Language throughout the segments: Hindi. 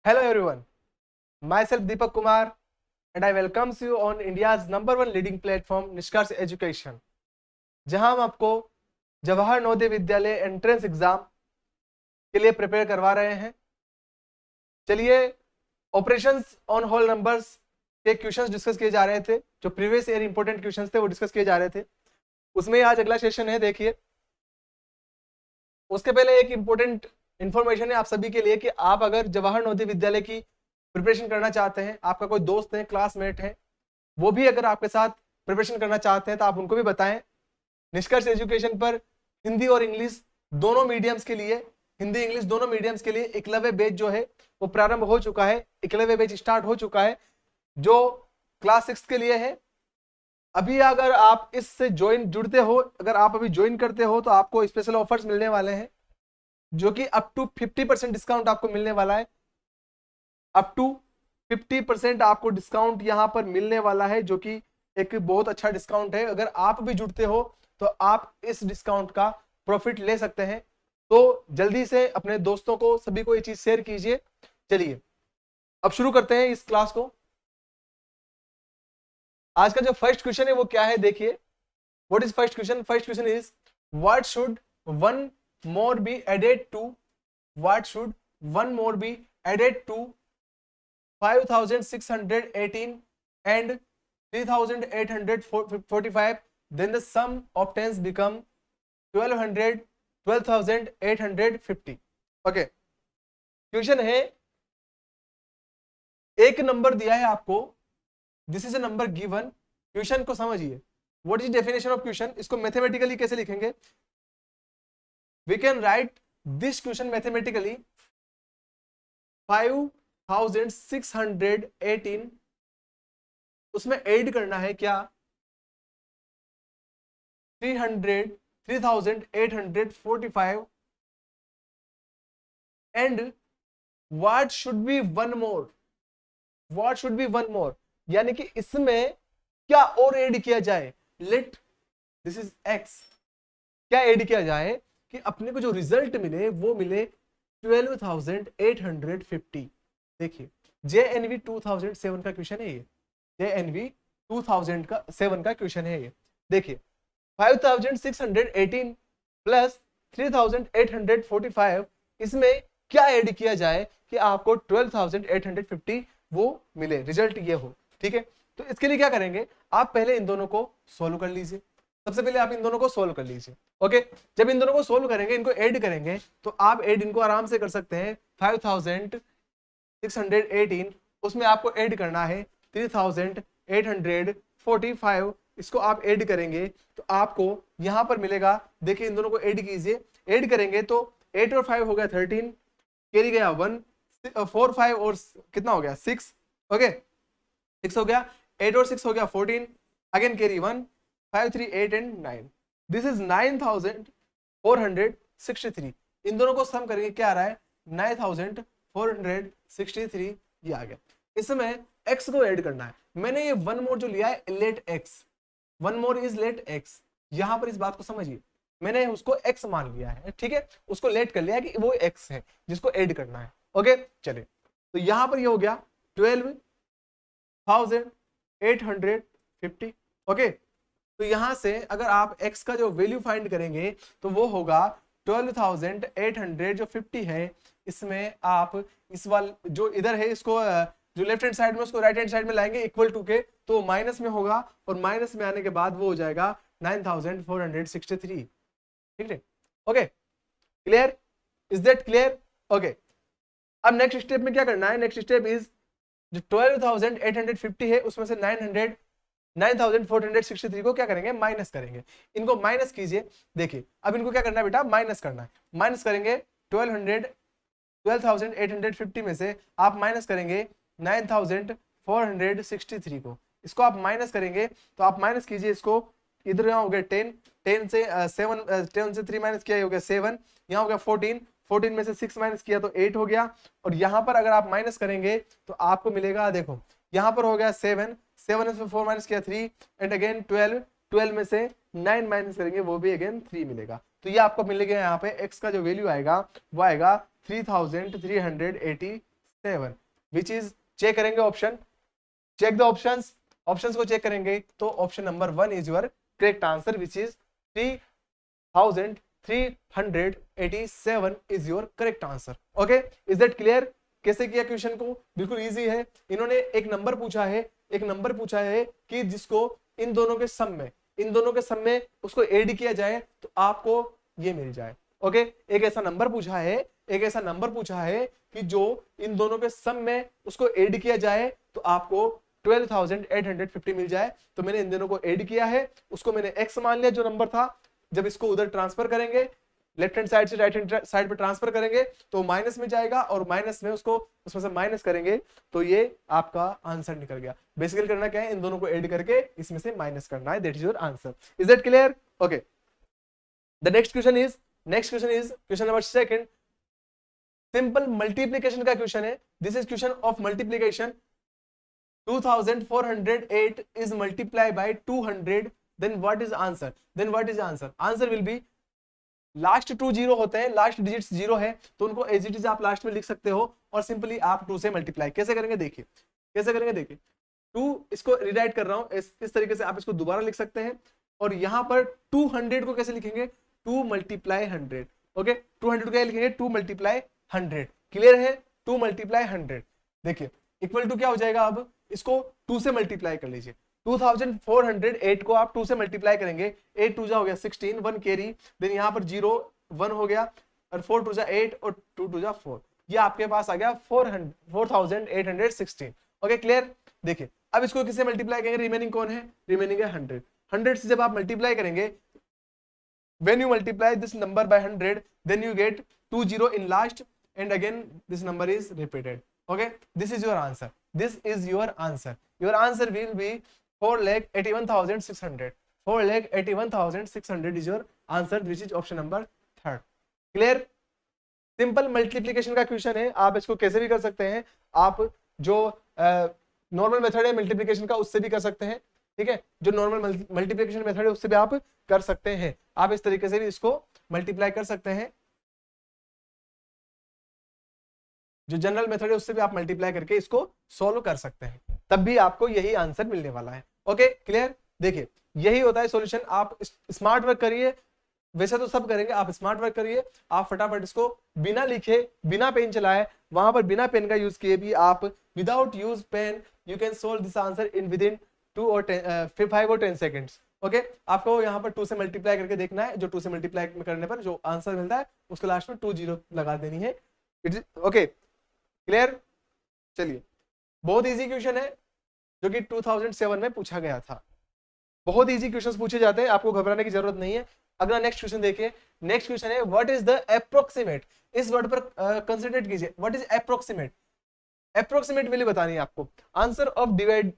Hello everyone, myself Deepak Kumar and I welcomes you on India's #1 leading platform निष्कर्ष एजुकेशन, जहां हम आपको जवाहर नवोदय विद्यालय एंट्रेंस एग्जाम के लिए प्रिपेयर करवा रहे हैं। चलिए, ऑपरेशंस ऑन होल नंबर्स के क्वेश्चंस डिस्कस किए जा रहे थे, जो प्रीवियस ईयर इंपॉर्टेंट क्वेश्चंस थे वो डिस्कस किए जा रहे थे। उसमें आज अगला सेशन है। देखिए, उसके पहले एक इंपॉर्टेंट इंफॉर्मेशन है आप सभी के लिए कि आप अगर जवाहर नवोदय विद्यालय की प्रिपरेशन करना चाहते हैं, आपका कोई दोस्त है, क्लासमेट है, वो भी अगर आपके साथ प्रिपरेशन करना चाहते हैं तो आप उनको भी बताएं। निष्कर्ष एजुकेशन पर हिंदी और इंग्लिश दोनों मीडियम्स के लिए, हिंदी इंग्लिश दोनों मीडियम्स के लिए एकलव्य बैच जो है वो प्रारंभ हो चुका है। एकलव्य बैच स्टार्ट हो चुका है जो क्लास 6 के लिए है। अभी अगर आप इससे जुड़ते हो, अगर आप अभी ज्वाइन करते हो तो आपको स्पेशल ऑफर्स मिलने वाले हैं, जो कि अप टू 50% डिस्काउंट आपको मिलने वाला है। अप टू 50% आपको डिस्काउंट यहां पर मिलने वाला है, जो कि एक बहुत अच्छा डिस्काउंट है। अगर आप भी जुड़ते हो तो आप इस डिस्काउंट का प्रॉफिट ले सकते हैं। तो जल्दी से अपने दोस्तों को, सभी को ये चीज शेयर कीजिए। चलिए अब शुरू करते हैं इस क्लास को। आज का जो फर्स्ट क्वेश्चन है वो क्या है, देखिए। What is first question? First question is what should one more be added to, what should one more be added to 5618 and 3845, then the sum of tens become 12850. Okay, question है, एक नंबर दिया है आपको, this is a number given. Question को समझिए, what is definition of question, इसको मैथमेटिकली कैसे लिखेंगे। We can write this question mathematically 5618, उसमें ऐड करना है क्या 3845 and what should be one more, what should be one more, यानी कि इसमें क्या और ऐड किया जाए। लेट दिस इज एक्स, क्या ऐड किया जाए कि अपने को जो रिजल्ट मिले वो मिले 12850। देखिए, JNV 2007 का क्वेश्चन है ये, JNV 2007 का क्वेश्चन है ये। देखिए 5618 प्लस 3845, इसमें क्या ऐड किया जाए कि आपको 12850 वो मिले, रिजल्ट ये हो। ठीक है, तो इसके लिए क्या करेंगे, आप पहले इन दोनों को सोल्व कर लीजिए। सबसे पहले आप इन दोनों को सोल्व कर लीजिए। ओके, जब इन दोनों को सोल्व करेंगे, इनको ऐड करेंगे, तो आप ऐड इनको आराम से कर सकते हैं। 5618, उसमें आपको ऐड करना है 3845, इसको आप ऐड करेंगे तो आपको यहां पर मिलेगा। देखिए, इन दोनों को ऐड कीजिए, ऐड करेंगे तो 8 और 5 हो गया 13, कैरी गया 1, 4 5 और कितना हो गया 6। ओके, 6 हो गया, 8 और 6 हो गया 14, again carry 1, 5 3 8 and 9, this is 9463। इन दोनों को सम करेंगे, क्या आ रहा है 9463, ये आ गया। इसमें x को ऐड करना है। मैंने ये वन मोर जो लिया है, let x, one more is let x, यहां पर इस बात को समझिए, मैंने उसको x मान लिया है। ठीक है, उसको लेट कर लिया है कि वो x है जिसको ऐड करना है। ओके, चलिए, तो यहां पर ये हो गया 12850। ओके, तो यहां से अगर आप x का जो वैल्यू फाइंड करेंगे तो वो होगा 12800 जो 50 है, इसमें आप इस वाल जो इधर है, इसको जो लेफ्ट हैंड साइड में उसको राइट हैंड साइड में लाएंगे इक्वल टू के, तो माइनस में होगा, और माइनस में आने के बाद वो हो जाएगा 9463। ठीक है, okay, clear, is that clear? Okay, अब नेक्स्ट स्टेप में क्या करना है, नेक्स्ट स्टेप इज जो 12850 है उसमें से 9463 को क्या करेंगे, माइनस करेंगे। इनको माइनस कीजिए। देखिए, अब इनको क्या करना है बेटा, माइनस करना है। माइनस करेंगे 12850 में से आप माइनस करेंगे 9463 को, इसको आप माइनस करेंगे तो आप माइनस कीजिए इसको। इधर यहाँ हो गया 10, 10 से 7, 10 से 3 माइनस किया हो गया 7, यहाँ हो गया 14, 14 में से 6 माइनस किया तो 8 हो गया। और यहाँ पर अगर आप माइनस करेंगे तो आपको मिलेगा, देखो यहाँ पर हो गया 7, 7 में से 4 माइनस किया 3, एंड अगेन 12, 12 में से 9 माइनस करेंगे वो भी अगेन 3 मिलेगा। तो ये आपको मिलेगा, यहाँ पे x का जो वैल्यू आएगा वो आएगा 3387। 7 विच इज, चेक करेंगे option, check the options, options को चेक करेंगे तो option number 1 is your correct answer which is 3387 is your correct answer. Okay, is that clear? कैसे किया क्वेश्चन को? बिल्कुल इजी है। इन्होंने एक नंबर पूछा है, एक नंबर पूछा है कि जिसको इन दोनों के सम में, इन दोनों के सम में उसको ऐड किया जाए तो आपको ये मिल जाए। ओके, एक ऐसा नंबर पूछा है, एक ऐसा नंबर पूछा है कि जो इन दोनों के सम में उसको ऐड किया जाए तो आपको 12,850 मिल जाए। तो मैंने इन दोनों को ऐड किया है, उसको मैंने x मान लिया जो नंबर था। जब इसको उधर ट्रांसफर करेंगे, लेफ्ट हैंड साइड से राइट हैंड साइड पे ट्रांसफर करेंगे तो माइनस में जाएगा और माइनस में उसको उसमें से माइनस करेंगे तो ये आपका आंसर निकल गया। बेसिकली करना क्या है, इन दोनों को ऐड करके इसमें से माइनस करना है, that is your answer. Is that clear? Okay, the next question is question number 2, simple multiplication का क्वेश्चन है। This is question of multiplication. 2408 is multiplied by 200, then what is answer? Answer will be, last 2 zero होते हैं, लास्ट डिजिट्स जीरो है तो उनको एज इट इज आप लास्ट में लिख सकते हो और सिंपली आप 2 से मल्टीप्लाई कैसे करेंगे देखिए, कैसे करेंगे देखिए। 2 इसको रिराइट कर रहा हूं इस तरीके से, आप इसको दोबारा लिख सकते हैं और यहां पर 200 को कैसे लिखेंगे, 2 मल्टीप्लाई 100। ओके, 200 को क्या लिखेंगे, 2 मल्टीप्लाई 100। क्लियर है? 2 मल्टीप्लाई 100 देखिए इक्वल टू क्या हो जाएगा, अब इसको 2 से मल्टीप्लाई कर लीजिए। 2408 को आप 2 से मल्टीप्लाई करेंगे, 8 2 जा हो गया 16, 1 कैरी, देन यहाँ पर 0 1 हो गया और 4 2 जा 8 और 2 2 जा 4, ये आपके पास आ गया 4816। Okay, clear? देखिए अब इसको किससे मल्टीप्लाई करेंगे, रिमेनिंग कौन है, रिमेनिंग है 100। 100 से जब आप मल्टीप्लाई करेंगे, when you multiply this number by 100 then you get 2 0 in last and again this number is repeated. Okay, this is your answer, this is your answer. Your answer will be 4,81,600. 4,81,600 is your answer, which is option number 3rd. Clear? Simple multiplication का क्वेश्चन है, आप इसको कैसे भी कर सकते हैं। आप जो नॉर्मल मेथड है मल्टीप्लीकेशन का उससे भी कर सकते हैं, ठीक है, जो नॉर्मल मल्टीप्लीकेशन मेथड है उससे भी आप कर सकते हैं। आप इस तरीके से भी इसको मल्टीप्लाई कर सकते हैं, जो जनरल मेथड है उससे भी आप मल्टीप्लाई करके इसको सॉल्व कर सकते हैं, तब भी आपको यही आंसर मिलने वाला है। Okay, clear? देखिए यही होता है सॉल्यूशन। आप स्मार्ट वर्क करिए, वैसे तो सब करेंगे, आप स्मार्ट वर्क करिए, आप फटाफट इसको बिना लिखे, बिना पेन चलाए, वहां पर बिना पेन का यूज किए भी आप without use pen you can solve this answer in within 5 और 10 सेकेंड्स। ओके, आपको यहाँ पर 2 से मल्टीप्लाई करके देखना है, जो 2 से मल्टीप्लाई करने पर जो आंसर मिलता है उसके लास्ट में 2 0 लगा देनी है। Okay, clear? चलिए, बहुत इजी क्वेश्चन है जो कि 2007 में पूछा गया था। बहुत इजी क्वेश्चंस पूछे जाते हैं, आपको घबराने की जरूरत नहीं है। अगला नेक्स्ट क्वेश्चन देखिए। नेक्स्ट क्वेश्चन है व्हाट इज द अप्रोक्सीमेट। इस वर्ड पर कंसंट्रेट कीजिए, what is approximate. Approximate value बतानी है आपको। आंसर ऑफ डिवाइड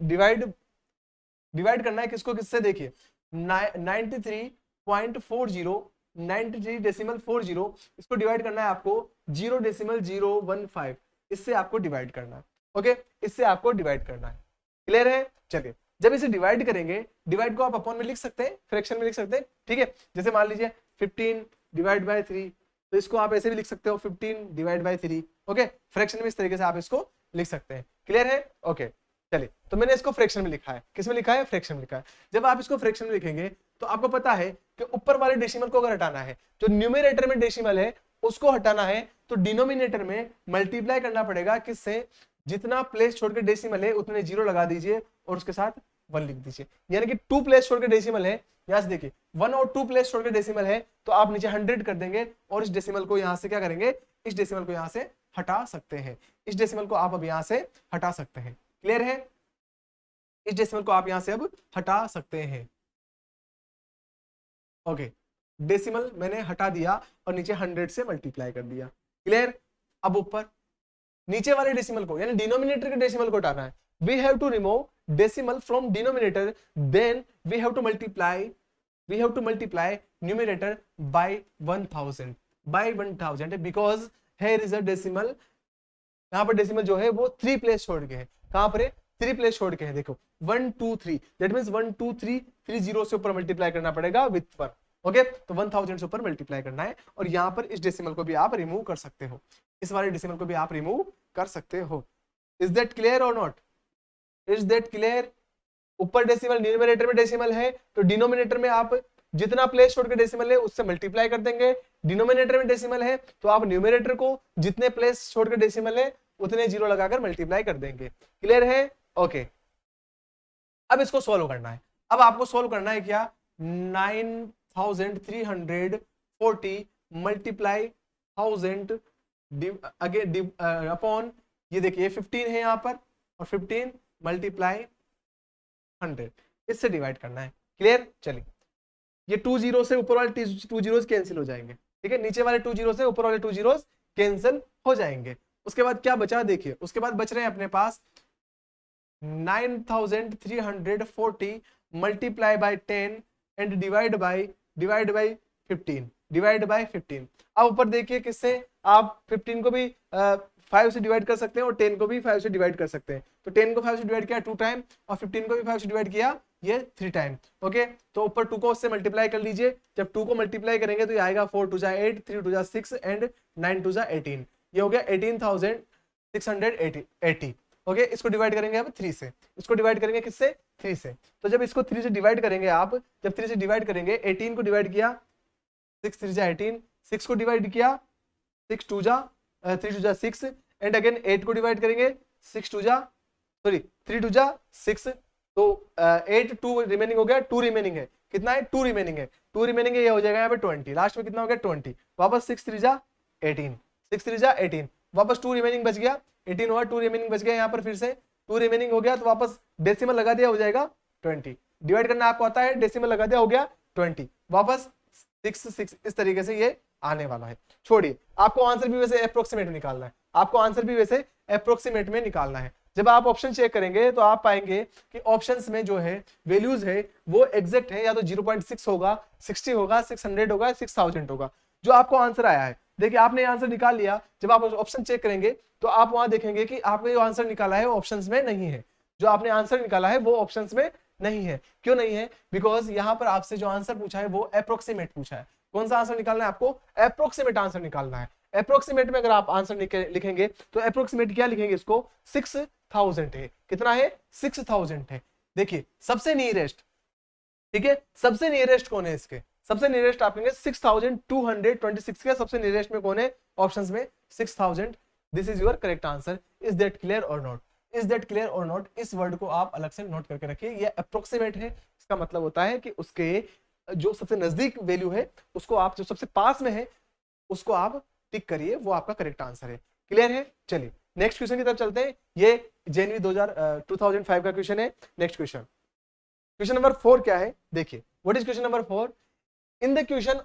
करना है किसको किससे, देखिए 93.40 इसको डिवाइड करना है आपको 0.015, इससे आपको डिवाइड करना है। ओके, इससे आपको डिवाइड करना है। क्लियर है? चलिए, जब इसे डिवाइड करेंगे, डिवाइड को आप अपॉन में लिख सकते हैं, फ्रैक्शन में लिख सकते हैं, ठीक है। जैसे मान लीजिए 15 डिवाइड बाय 3, तो इसको आप ऐसे भी लिख सकते हो 15 डिवाइड बाय 3। ओके, फ्रैक्शन में इस तरीके से आप इसको लिख सकते हैं। क्लियर है? ओके, चलिए, तो मैंने इसको फ्रैक्शन में लिखा है। किस में लिखा है? फ्रैक्शन में लिखा है। जब आप इसको फ्रैक्शन में लिखेंगे तो आपको पता है कि ऊपर वाले डेसिमल को अगर हटाना है, जो न्यूमरेटर में डेसिमल है उसको हटाना है, तो डिनोमिनेटर में मल्टीप्लाई करना पड़ेगा किससे, जितना प्लेस छोड़ के डेसिमल है उतने 0 लगा दीजिए और उसके साथ 1 लिख दीजिए। यानी कि 2 प्लेस छोड़ के डेसिमल है, यहां से देखिए 1 और 2 प्लेस छोड़ के डेसिमल है, तो आप नीचे 100 कर देंगे और इस डेसिमल को यहां से क्या करेंगे, इस डेसिमल को यहां से हटा सकते हैं। इस डेसिमल को आप अब यहां से हटा सकते हैं। क्लियर है? इस डेसिमल को आप यहां से अब हटा सकते हैं। ओके, डेसिमल मैंने हटा दिया और नीचे 100 से मल्टीप्लाई कर दिया। क्लियर? अब ऊपर नीचे वाले डेसिमल को यानी डिनोमिनेटर के डेसिमल को हटाना है। We have to remove decimal from denominator, then we have to multiply numerator by 1000 because here is a decimal. यहाँ पर डेसिमल जो है वो 3 प्लेस छोड़ के है। कहां पर है? 3 प्लेस छोड़ के है। देखो 1 2 3, दैट मींस 1 2 3 3 0 से ऊपर मल्टीप्लाई करना पड़ेगा विद 1। ओके, तो 1000 से ऊपर मल्टीप्लाई करना है और यहाँ पर इस डेसिमल को भी आप रिमूव कर सकते हो, इस वाले डेसिमल को भी आप रिमूव कर सकते हो। इज दैट क्लियर और नॉट? Is that clear? ऊपर डेसिमल, न्यूमरेटर में डेसिमल है तो डिनोमिनेटर में आप जितना प्लेस छोड़ के डेसिमल है उससे मल्टीप्लाई कर देंगे। डिनोमिनेटर में डेसिमल है तो आप न्यूमरेटर को जितने प्लेस छोड़ के डेसिमल है उतने जीरो लगाकर मल्टीप्लाई कर देंगे। क्लियर है? ओके। अब इसको सोल्व करना है। अब आपको सोल्व करना है क्या? 9340 मल्टीप्लाई 1000 अगेन अपॉन, ये देखिए 15 है यहाँ पर, और 15 मल्टीप्लाई 100, इससे डिवाइड करना है। क्लियर? चलिए, ये 2 जीरो से ऊपर वाले 2 जीरोस कैंसिल हो जाएंगे, ठीक है, नीचे वाले 2 जीरो से ऊपर वाले 2 जीरोस कैंसिल हो जाएंगे। उसके बाद क्या बचा देखिए, उसके बाद बच रहे हैं अपने पास 9340 multiply by 10 and divide by 15, divide by 15। अब ऊपर देखिए किससे, आप 15 को भी 5 से डिवाइड कर सकते हैं और 10 को भी 5 से डिवाइड कर सकते हैं। तो 10 को 5 से डिवाइड किया 2 टाइम और 15 को भी 5 से डिवाइड किया ये 3 टाइम। ओके, तो ऊपर 2 को उससे मल्टीप्लाई कर लीजिए। जब 2 को मल्टीप्लाई करेंगे तो ये आएगा 4 2 8, 3 2 6 एंड 9 2 18। ये हो गया 18,680। ओके, इसको डिवाइड करेंगे अब 3 से। इसको डिवाइड करेंगे किससे? 3 से। तो जब इसको 3 से डिवाइड करेंगे आप, जब 3 से डिवाइड करेंगे, 18 को डिवाइड किया 6 3 18, 6 को डिवाइड किया 6 2 3 2 6 एंड अगेन 8 को डिवाइड करेंगे 3 2 6, तो 8 2 रिमेनिंग हो गया, 2 रिमेनिंग है। कितना है? 2 रिमेनिंग है। 2 रिमेनिंग है, ये हो जाएगा यहाँ पे 20। लास्ट में कितना हो गया? 20। वापस 6 3 18, 6 3 18, वापस 2 रिमेनिंग बच गया, 18 हुआ, 2 रिमेनिंग बच गया। यहाँ पर फिर से 2 रिमेनिंग हो गया, तो वापस डेसिमल लगा दिया, हो जाएगा 20। डिवाइड करना आपको आता है, डेसिमल लगा दिया, हो गया 20, वापस 6 6। इस तरीके से ये आने वाला है। छोड़िए, आपको आंसर भी वैसे अप्रोक्सीमेट निकालना है, आपको आंसर भी वैसे अप्रोक्सीमेट में निकालना है। जब आप ऑप्शन चेक करेंगे तो आप पाएंगे कि ऑप्शंस में जो है वैल्यूज है वो एग्जैक्ट है, या तो 0.6 होगा, 60 होगा, 600 होगा, 6000 होगा, जो आपको आंसर आया है। देखिए, आपने आंसर निकाल लिया, जब आप ऑप्शन चेक करेंगे तो आप वहां देखेंगे कि आपने जो आंसर निकाला है वो ऑप्शंस में नहीं है। जो आपने आंसर निकाला है वो ऑप्शंस में नहीं है। क्यों नहीं है? बिकॉज यहाँ पर आपसे जो आंसर पूछा है वो अप्रोक्सीमेट पूछा है। कौन सा आंसर निकालना है आपको? अप्रोक्सीमेट आंसर निकालना है। अप्रोक्सीमेट में अगर आप आंसर लिखेंगे तो अप्रोक्सीमेट क्या लिखेंगे? इसको 6000 है। कितना है? 6000 है। देखिए, सबसे नियरेस्ट, ठीक है, सबसे नियरेस्ट कौन है इसके? सबसे नियरेस्ट आप कहेंगे 6226 के सबसे नियरेस्ट में कौन है? ऑप्शंस में 6000। This is your correct answer. Is that clear और नॉट? इज दैट क्लियर और नॉट? इस वर्ड को आप अलग से नोट करके रखिए। ये अप्रोक्सीमेट है, इसका मतलब होता है कि उसके जो सबसे नजदीक वैल्यू है उसको आप, जो सबसे पास में है उसको आप टिक करिए, वो आपका करेक्ट आंसर है। क्लियर है? चलिए नेक्स्ट क्वेश्चन की तरफ चलते हैं। ये जनवरी 2005 का क्वेश्चन है। नेक्स्ट क्वेश्चन, क्वेश्चन नंबर 4 क्या है? देखिए, what is question number 4? In the question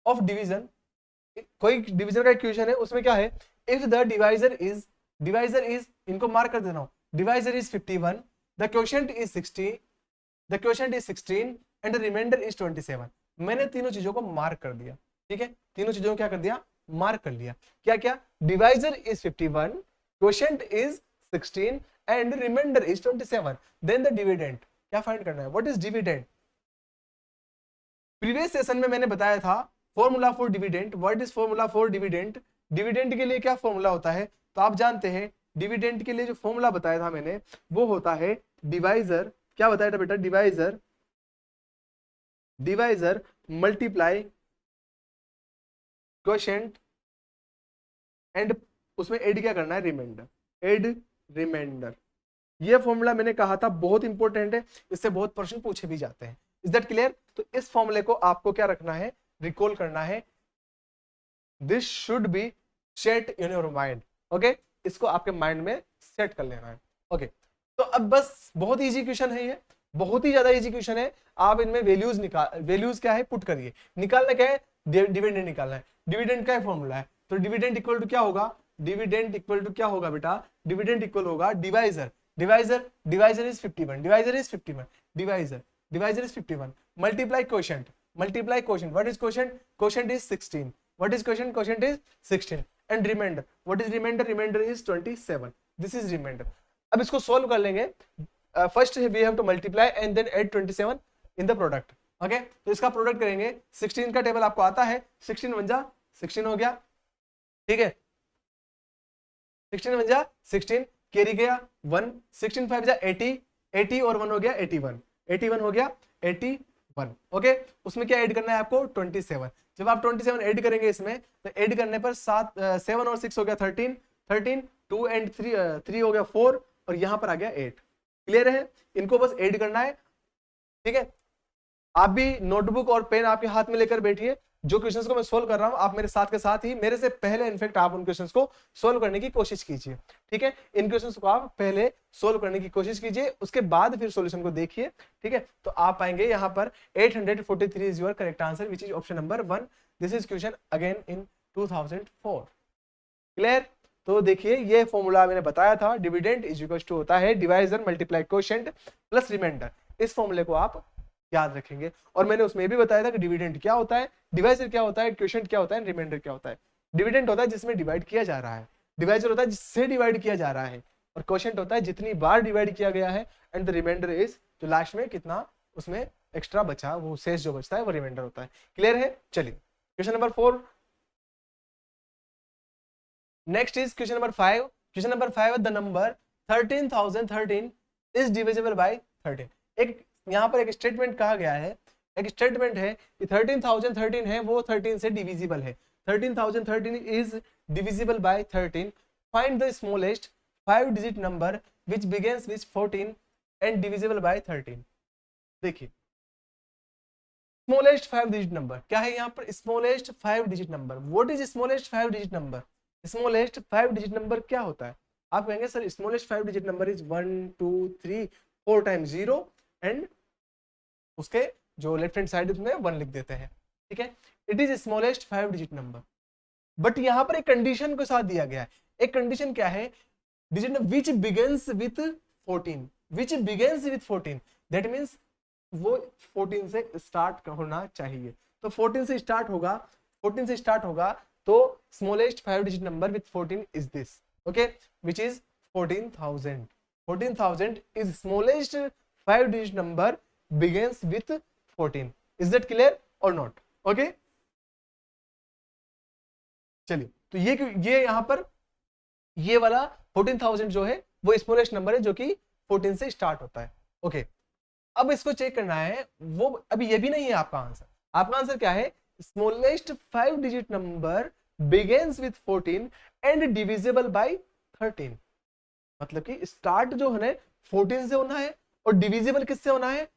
of division, कोई डिवीजन का क्वेश्चन है, उसमें क्या है? इफ द डिवाइजर इज, इनको मार्क कर देना, divisor is 51, the quotient is 16, the quotient is 16 and the remainder is 27। मैंने तीनों चीजों को मार्क कर दिया, ठीक है, तीनों चीजों को क्या कर दिया? मार्क कर लिया। क्या क्या? Divisor is 51, quotient is 16 and remainder is 27। Then the dividend, क्या फाइंड करना है? What is dividend? Previous session में मैंने बताया था formula for dividend. What is formula for dividend? Dividend के लिए क्या फॉर्मूला होता है? तो आप जानते हैं डिविडेंड के लिए जो फॉर्मूला बताया था मैंने, वो होता है डिवाइजर, क्या बताया था बेटा? डिवाइजर मल्टीप्लाई क्वोशिएंट एंड उसमें ऐड क्या करना है? Remainder, add remainder. ये फॉर्मूला मैंने कहा था बहुत इंपॉर्टेंट है, इससे बहुत प्रश्न पूछे भी जाते हैं। Is that clear? तो इस फॉर्मूले को आपको क्या रखना है? रिकॉल करना है। This should be set in your mind. Okay, इसको आपके माइंड में सेट कर लेना है। ओके, तो अब बस बहुत इजी क्वेश्चन है ये, बहुत ही ज्यादा इजी क्वेश्चन है। आप इनमें वैल्यूज क्या है पुट करिए। निकालना क्या है? डिविडेंड निकालना है। डिविडेंड का फॉर्मूला है, तो डिविडेंड इक्वल टू क्या होगा? डिविडेंड इक्वल टू क्या होगा बेटा? डिविडेंड इक्वल होगा divisor is 51, divisor is 51 multiply quotient, what is quotient? Quotient is 16, what is quotient? Quotient is 16 and remainder, what is remainder? Remainder is 27। This is remainder. अब इसको सॉल्व कर लेंगे। First we have to multiply and then add 27 in the product. Okay, तो इसका प्रोडक्ट करेंगे। 16 का टेबल आपको आता है, 16 1 जा 16 हो गया, ठीक है। 16 वन जा 16, कैरी गया 1, 16 5 जा 80, 80 और 1 हो गया 81, 81 हो गया 81। ओके, उसमें क्या ऐड करना है आपको 27। जब आप 27 ऐड करेंगे इसमें, तो ऐड करने पर 7 और 6 हो गया 13, 13 2 एंड 3 हो गया 4 और यहाँ पर आ गया 8। क्लियर है, इनको बस ऐड करना है। ठीक है, आप भी नोटबुक और पेन आपके हाथ में लेकर बैठिए। जो क्वेश्चंस को मैं सोल्व कर रहा हूं, आप मेरे साथ के साथ ही, मेरे से पहले इनफेक्ट आप उन क्वेश्चंस को सोल्व करने की कोशिश कीजिए। ठीक है, इन क्वेश्चंस को आप पहले सोल्व करने की कोशिश कीजिए, उसके बाद फिर सॉल्यूशन को देखिए। ठीक है, तो आप पाएंगे यहाँ पर 843 is your correct answer, which is option number 1। This is question again in 2004। Clear, तो देखिए ये फॉर्मूला मैंने बताया था, डिविडेंड इज इक्वल टू होता है divisor multiply quotient plus remainder. इस फॉर्मूले को आप याद रखेंगे। और मैंने उसमें भी बताया था कि डिविडेंड क्या होता है, डिवाइजर क्या होता है, क्वोशिएंट क्या होता है, रिमाइंडर क्या होता है। डिविडेंड होता है जिसमें डिवाइड किया जा रहा है, डिवाइजर होता है जिससे डिवाइड किया जा रहा है, और क्वोशिएंट होता है जितनी बार डिवाइड किया गया है, एंड द रिमाइंडर इज जो लास्ट में कितना उसमें एक्स्ट्रा बचा, वो शेष जो बचता है वो रिमाइंडर होता है। क्लियर है, चलिए question number 4। Next is question number 5। Question number 5, the number 13,013 is divisible by 13। एक यहाँ पर एक स्टेटमेंट कहा गया है, एक स्टेटमेंट है कि 13,013 है वो 13 से डिविजिबल है। 13,013 is divisible by 13। Find the smallest 5 digit number which begins with 14 and divisible by 13। देखिए स्मॉलेस्ट 5 डिजिट नंबर क्या है यहाँ पर, smallest 5 digit number. What is smallest 5 digit number? Smallest 5 digit number क्या होता है? आप कहेंगे sir smallest 5 digit number is 1 2 3 4 times 0 and उसके जो लेफ्ट हैंड साइड में 1 लिख देते हैं। ठीक है, it is smallest 5 digit number. But यहाँ पर एक कंडीशन के साथ दिया गया है। एक कंडीशन क्या है? Digit number which begins with 14, which begins with 14, that means वो 14 से स्टार्ट होना चाहिए। तो 14 से स्टार्ट होगा, 14 से स्टार्ट होगा, तो smallest 5 digit number with 14 is this, okay, which is 14,000। 14,000 is smallest 5 digit number begins with 14. Is that clear or not? Okay? चलिए, तो ये यहां पर ये वाला 14,000 जो है वो स्मॉलेस्ट नंबर है जो कि 14 से स्टार्ट होता है। ओके, अब इसको चेक करना है, वो अभी ये भी नहीं है आपका आंसर। आपका आंसर क्या है? Smallest 5 digit number begins with 14 and divisible by 13। मतलब कि स्टार्ट जो है 14 से होना है और डिविजिबल किससे होना है?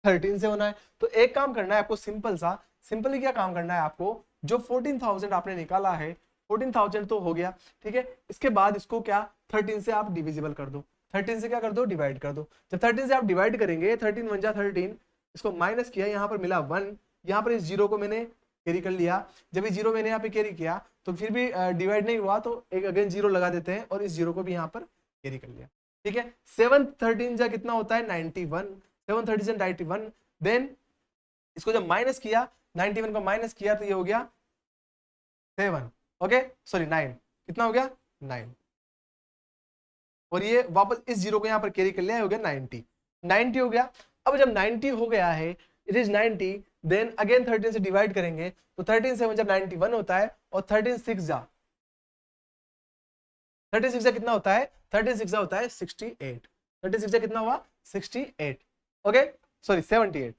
13 से होना है। तो एक काम करना है आपको, सिंपली क्या काम करना है आपको, जो 14,000 आपने निकाला है, 14,000 तो हो गया, ठीक है, इसके बाद इसको क्या 13 से आप डिविजिबल कर दो, 13 से क्या कर दो, डिवाइड कर दो। जब 13 से आप डिवाइड करेंगे, 13 1 जा 13, इसको माइनस किया, यहाँ पर मिला 1, यहाँ पर इस जीरो को मैंने कैरी कर लिया। जब ये जीरो मैंने यहाँ पे कैरी किया तो फिर भी डिवाइड नहीं हुआ, तो एक अगेन जीरो लगा देते हैं और इस जीरो को भी यहाँ पर कैरी कर लिया। ठीक है, 7 13 जा कितना होता है 91, 7 30 से 91। देन इसको जब माइनस किया, 91 को माइनस किया तो ये हो गया 7, ओके सॉरी 9, कितना हो गया 9, और ये वापस इस जीरो को यहाँ पर कैरी कर लिया, हो गया 90, 90 हो गया। अब जब 90 हो गया है, इट इज 90, देन अगेन 13 से डिवाइड करेंगे तो 13 7 जब 91 होता है, और 13 6 जा कितना होता है, 13 6 जा होता है 68, 36 जा कितना हुआ 68, ओके सॉरी 78,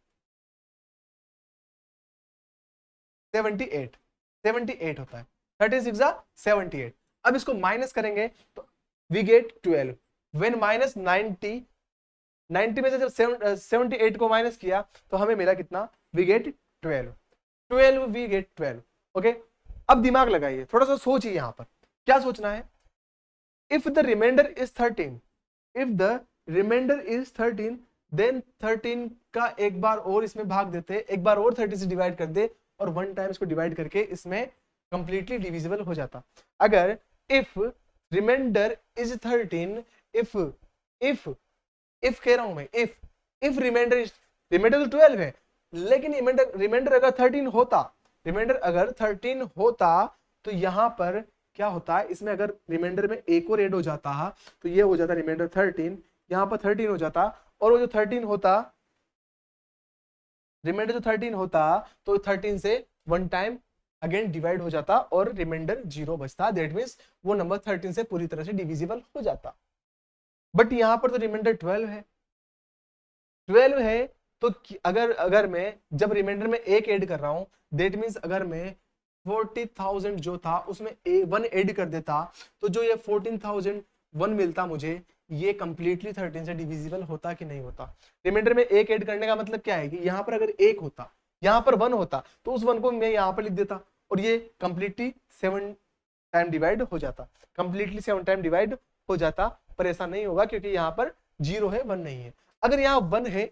78 होता है, 36 जा 78। अब इसको माइनस करेंगे तो वी गेट 12, व्हेन माइनस 90 में से जब 78 को माइनस किया तो हमें मिला कितना, we get 12, we get 12, okay. अब दिमाग लगाइए, थोड़ा सा सोचिए यहाँ पर क्या सोचना है। If the remainder is 13, if the remainder is 13, then 13 का एक बार और इसमें भाग देते, एक बार और 30 से डिवाइड कर दे, और 1 टाइम इसको डिवाइड करके इसमें कंप्लीटली डिविजिबल हो जाता। अगर इफ रिमाइंडर इज 13, इफ कह रहा हूं मैं, इफ रिमाइंडर तो 12 है, लेकिन रिमाइंडर अगर 13 होता, रिमाइंडर अगर 13 होता तो यहां पर क्या होता है, इसमें अगर रिमाइंडर में एक और ऐड हो जाता तो ये हो जाता रिमाइंडर 13, यहां पर 13 हो जाता, और वो जो 13 होता, रिमाइंडर जो 13 होता तो 13 से 1 टाइम अगेन डिवाइड हो जाता और रिमाइंडर 0 बचता। दैट मीन्स वो नंबर 13 से पूरी तरह से डिविजिबल हो जाता। बट यहाँ पर तो रिमाइंडर 12 है, 12 है तो अगर मैं जब रिमाइंडर में एक ऐड कर रहा हूं, दैट मीन्स अगर मैं 40,000 जो था उसमें 1 ऐड कर देता तो जो ये 14,001 मिलता मुझे, ये कंप्लीटली 13 से डिविजिबल होता कि नहीं होता। रिमाइंडर में एक ऐड करने का मतलब क्या है कि यहाँ पर अगर एक होता, यहाँ पर 1 होता तो उस 1 को मैं यहाँ पर लिख देता और ये कंप्लीटली 7 टाइम डिवाइड हो जाता, कंप्लीटली 7 टाइम डिवाइड हो जाता। पर ऐसा नहीं होगा क्योंकि यहाँ पर 0 है, 1 नहीं है। अगर यहाँ 1 है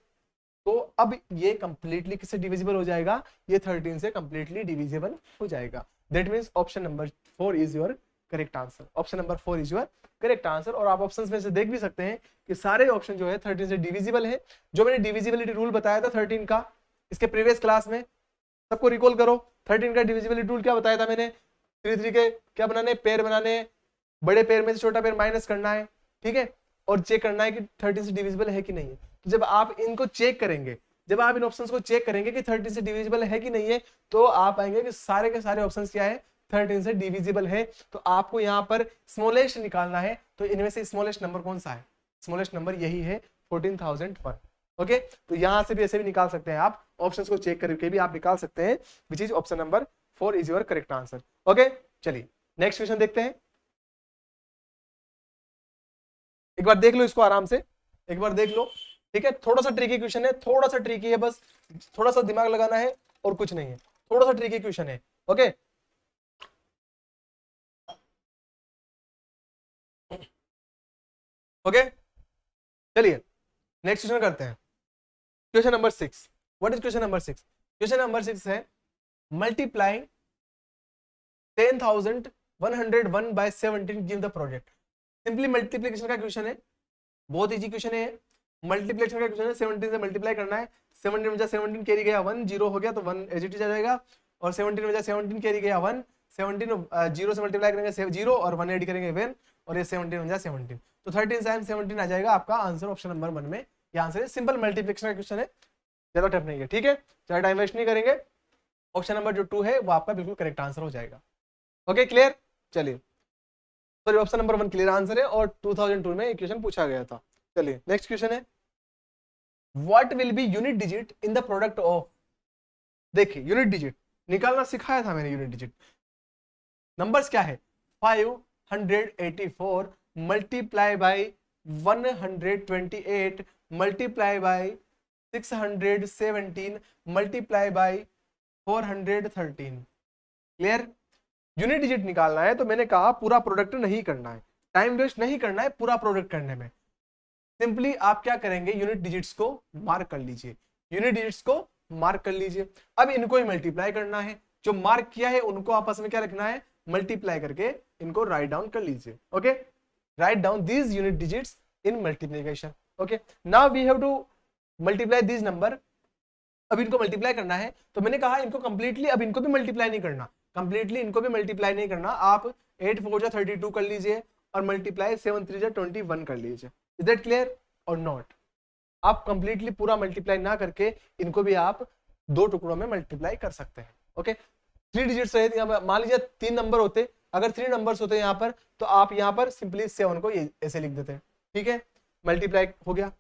तो अब ये कंप्लीटली किससे डिविजिबल हो जाएगा, ये 13 से कंप्लीटली डिविजिबल हो जाएगा। That means option number 4 is your correct answer. Option number 4 is your correct answer. और आप ऑप्शंस में से देख भी सकते हैं कि सारे ऑप्शन जो है 13 से डिविजिबल है। जो मैंने डिविजिबिलिटी रूल बताया था 13 का इसके प्रीवियस क्लास में, सबको रिकॉल करो। 13 का डिविजिबिलिटी रूल क्या बताया था मैंने, 3 के क्या बनाने, पेयर बनाने, बड़े पेयर में से छोटा पेयर माइनस करना है, ठीक है, और चेक करना है कि 13 से डिविजिबल है कि नहीं है। तो जब आप इनको चेक करेंगे, जब आप इन ऑप्शंस को चेक करेंगे कि 13 से डिविजिबल है कि नहीं है, तो आप आएंगे कि सारे के सारे ऑप्शंस क्या है, 13 से डिविजिबल है। तो आपको यहाँ पर स्मॉलेस्ट निकालना है, तो इनमें से स्मॉलेस्ट नंबर कौन सा है, स्मॉलेस्ट नंबर यही है 14,001। ओके, तो यहां से भी ऐसे भी निकाल सकते हैं आप, ऑप्शंस को चेक करके भी आप निकाल सकते हैं, which is option number 4 is your correct answer. Okay, चलिए नेक्स्ट क्वेश्चन देखते हैं। एक बार देख लो इसको आराम से, एक बार देख लो, ठीक है। थोड़ा सा ट्रिकी क्वेश्चन है, थोड़ा सा ट्रिकी है, बस थोड़ा सा दिमाग लगाना है और कुछ नहीं है, थोड़ा सा ट्रिकी क्वेश्चन है। ओके, ओके, चलिए नेक्स्ट क्वेश्चन करते हैं। Question number 6। What is question number 6? Question number 6 है multiplying 10,101 by 17 give the product. Simply multiplication का क्वेश्चन है, बहुत इजी क्वेश्चन है। मल्टीप्लिकेशन का क्वेश्चन है, 17 से मल्टीप्लाई करना है। 17 में 17 कैरी गया 1, 0 हो गया तो 1 एज इट इज आ जाएगा। और 17 में 17 कैरी गया 1, 17 0 से मल्टीप्लाई करेंगे 0 और 1 ऐड करेंगे 1, और ये 17 में 17, तो 13 टाइम 17 आ जाएगा आपका आंसर ऑप्शन नंबर 1 में। ये आंसर है, सिंपल मल्टीप्लिकेशन का क्वेश्चन है, ज्यादा टफ नहीं है, ठीक है, ज्यादा टाइम वेस्ट नहीं करेंगे। ऑप्शन नंबर जो 2 है वो आपका बिल्कुल करेक्ट आंसर हो जाएगा। Okay, clear. चलिए, sorry option number 1 clear answer है और 2002 में क्वेश्चन पूछा गया था। चलिए नेक्स्ट क्वेश्चन है, what will be unit digit in the product of. देखिए यूनिट डिजिट निकालना सिखाया था मैंने। यूनिट डिजिट नंबर्स क्या है, 584 multiply by 128 multiply by 617 multiply by 413। Clear. Unit digit निकालना है तो मैंने कहा पूरा प्रोडक्ट नहीं करना है, टाइम वेस्ट नहीं करना है पूरा प्रोडक्ट करने में। सिंपली आप क्या करेंगे, यूनिट डिजिट्स को मार्क कर लीजिए, यूनिट डिजिट्स को मार्क कर लीजिए। अब इनको ही मल्टीप्लाई करना है, जो मार्क किया है उनको आपस में क्या रखना है, मल्टीप्लाई करके इनको राइट डाउन कर लीजिए। Okay, write down these unit digits in multiplication. Okay, now we have to multiply these number. अब इनको मल्टीप्लाई करना है तो मैंने कहा इनको कंप्लीटली अब इनको भी मल्टीप्लाई नहीं करना, कंप्लीटली इनको भी मल्टीप्लाई नहीं करना। आप 8 4 32 कर लीजिए और मल्टीप्लाई 7 3 21 कर लीजिए। इज दैट क्लियर और नॉट? आप कंप्लीटली पूरा मल्टीप्लाई ना करके इनको भी आप 2 टुकड़ों में मल्टीप्लाई कर सकते हैं। ओके, 3 डिजिट्स रहे, मान लीजिए 3 नंबर होते, अगर 3 नंबर्स होते यहाँ पर तो आप यहाँ पर सिंपली 7 को ऐसे लिख देते हैं, ठीक है, मल्टीप्लाई हो गया।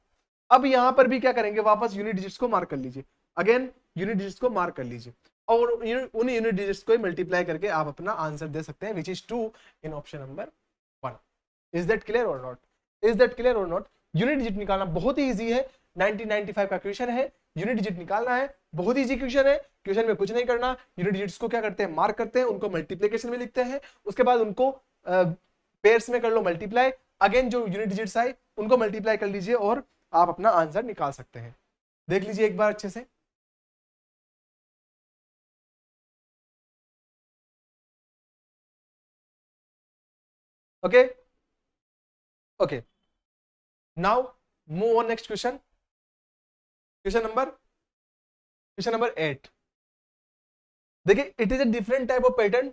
अब यहाँ पर भी क्या करेंगे, वापस यूनिट डिजिट्स को मार्क कर लीजिए, अगेन यूनिट डिजिट्स को मार्क कर लीजिए और उन यूनिट डिजिट्स को मल्टीप्लाई करके आप अपना आंसर दे सकते हैं, which is 2 in option number 1। Is that clear और नॉट? इज दैट क्लियर और नॉट? यूनिट डिजिट निकालना बहुत ही इजी है, 1995 का क्वेश्चन है, यूनिट डिजिट निकालना है, बहुत इजी क्वेश्चन है। क्वेश्चन में कुछ नहीं करना, यूनिट डिजिट्स को क्या करते हैं, मार्क करते हैं, उनको मल्टीप्लिकेशन में लिखते हैं, उसके बाद उनको पेयर्स में कर लो मल्टीप्लाई, अगेन जो यूनिट डिजिट्स आए उनको मल्टीप्लाई कर लीजिए और आप अपना आंसर निकाल सकते हैं। देख लीजिए एक बार अच्छे से। Okay, okay, now move on next question. Question number 8। देखिए it is a different type of pattern,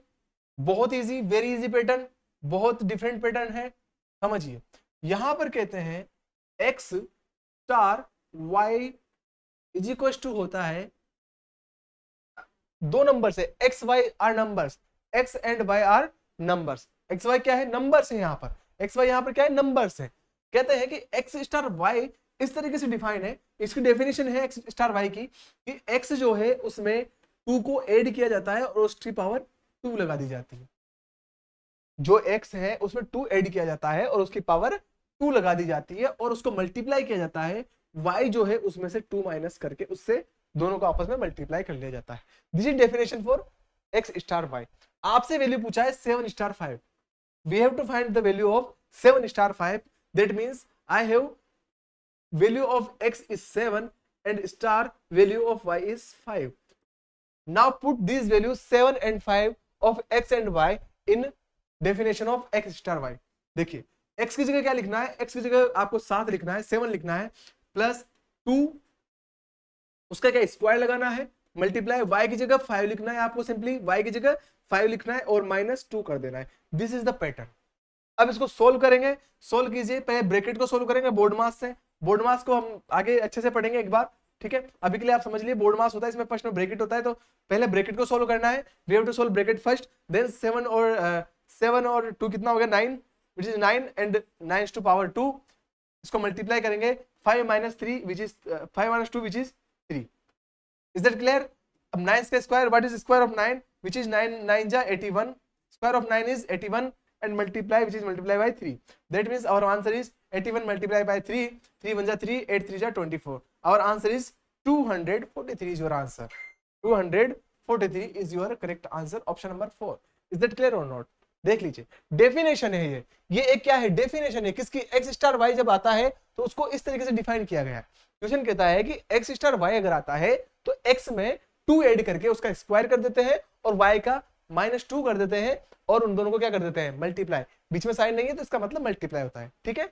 बहुत इजी, वेरी इजी पैटर्न, बहुत डिफरेंट पैटर्न है, समझिए। यहां पर कहते हैं x star y is equal to होता है दो नंबर्स है, x y are numbers, x and y are numbers. X y क्या है, नंबर्स है यहाँ पर, एक्स वाई यहाँ पर क्या है, नंबर्स है। कहते हैं कि एक्स स्टार वाई इस तरीके से डिफाइन है, इसकी डेफिनेशन है एक्स स्टार वाई की कि एक्स जो है उसमें 2 को ऐड किया जाता है और उसकी पावर 2 लगा दी जाती है। जो x है उसमें 2 ऐड किया जाता है और उसकी पावर 2 लगा दी जाती है और उसको मल्टीप्लाई किया जाता है, y जो है उसमें से 2 माइनस करके उससे दोनों को आपस में मल्टीप्लाई कर लिया जाता है। This is definition for x star y। आपसे वैल्यू पूछा है 7 star 5, we have to find the value of 7 star 5, that means I have value of x is 7 and star value of y is 5. Now put these values 7 and 5 of x and y in definition of x star y। देखिए x की जगह क्या लिखना है, x की जगह आपको 7 लिखना है, 7 लिखना है, प्लस 2 उसका क्या स्क्वायर लगाना है, मल्टीप्लाई y की जगह 5 लिखना है, आपको सिंपली y की जगह 5 लिखना है और -2 कर देना है। This is the pattern. अब इसको सोल्व करेंगे, सोल्व कीजिए, पहले ब्रैकेट को सोल्व करेंगे बोर्ड मास से, बोर्ड मास को हम आगे अच्छे से पढ़ेंगे एक बार, ठीक है। अभी के लिए आप समझ लिए बोर्ड मास होता है, इसमें फर्स्ट में ब्रैकेट होता है, तो पहले ब्रैकेट को सोल्व करना है। We have to solve bracket first, then 7 और 2 कितना हो गया 9, which is 9 and 9 to power 2, इसको मल्टीप्लाई करेंगे 5 - 3 which is 5 - 2 which is 3। Is that clear? अब 9 का square, what is square of 9 which is 9 9 जा 81, square of 9 is 81 and multiply which is multiply by 3, that means our answer is 81 multiplied by 3, 3 1 ja 3, 8 3 ja 24, our answer is 243 is your answer, 243 is your correct answer, option number 4। is that clear or not? देख लीजिए डेफिनेशन है ये एक क्या है, डेफिनेशन है किसकी, x स्टार y जब आता है तो उसको इस तरीके से डिफाइन किया गया है। क्वेश्चन कहता है कि x स्टार y अगर आता है तो x में 2 ऐड करके उसका स्क्वायर कर देते हैं और y का -2 कर देते हैं और उन दोनों को क्या कर देते हैं, मल्टीप्लाई, बीच में साइन नहीं है तो इसका मतलब मल्टीप्लाई होता है, ठीक है।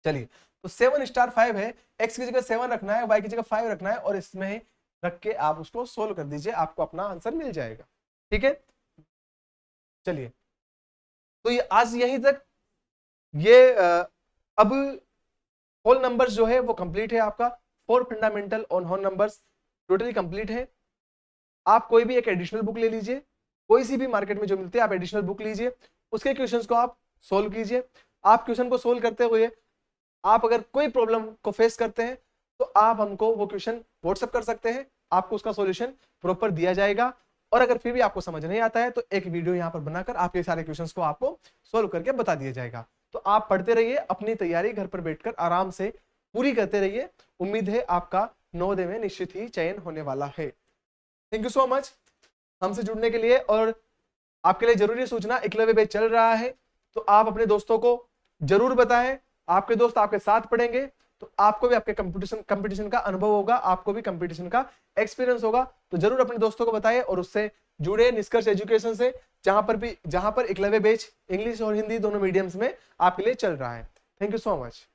चलिए तो 7 स्टार 5 है, x की जगह 7 रखना है, y की जगह 5 रखना है और इसमें रख के आप उसको सोल्व कर दीजिए, आपको अपना आंसर मिल जाएगा, ठीक है। चलिए तो ये आज यहीं तक, ये अब होल नंबर्स जो है वो कंप्लीट है, आपका 4 fundamental on whole numbers totally complete है। आप कोई भी एक एडिशनल बुक ले लीजिए, कोई सी भी मार्केट में जो मिलती है आप एडिशनल बुक लीजिए, उसके क्वेश्चंस को आप सोल्व कीजिए। आप क्वेश्चन को सोल्व करते हुए आप अगर कोई प्रॉब्लम को फेस करते हैं तो आप हमको वो क्वेश्चन व्हाट्सएप कर सकते हैं, आपको उसका सॉल्यूशन प्रॉपर दिया जाएगा। और अगर फिर भी आपको समझ नहीं आता है तो एक वीडियो यहाँ पर बनाकर आपके सारे क्वेश्चंस को आपको सोल्व करके बता दिया जाएगा। तो आप पढ़ते रहिए, अपनी तैयारी घर पर बैठकर आराम से पूरी करते रहिए। उम्मीद है आपका नवोदय में निश्चित ही चयन होने वाला है। थैंक यू सो मच हमसे जुड़ने के लिए। और आपके लिए जरूरी सूचना, एकलव्य बैच चल रहा है तो आप अपने दोस्तों को जरूर बताएं, आपके दोस्त आपके साथ पढ़ेंगे तो आपको भी आपके कंपटीशन का अनुभव होगा, आपको भी कंपटीशन का एक्सपीरियंस होगा। तो जरूर अपने दोस्तों को बताइए और उससे जुड़े निष्कर्ष एजुकेशन से, जहां पर एकलव्य बैच इंग्लिश और हिंदी दोनों मीडियम्स में आपके लिए चल रहा है। Thank you so much.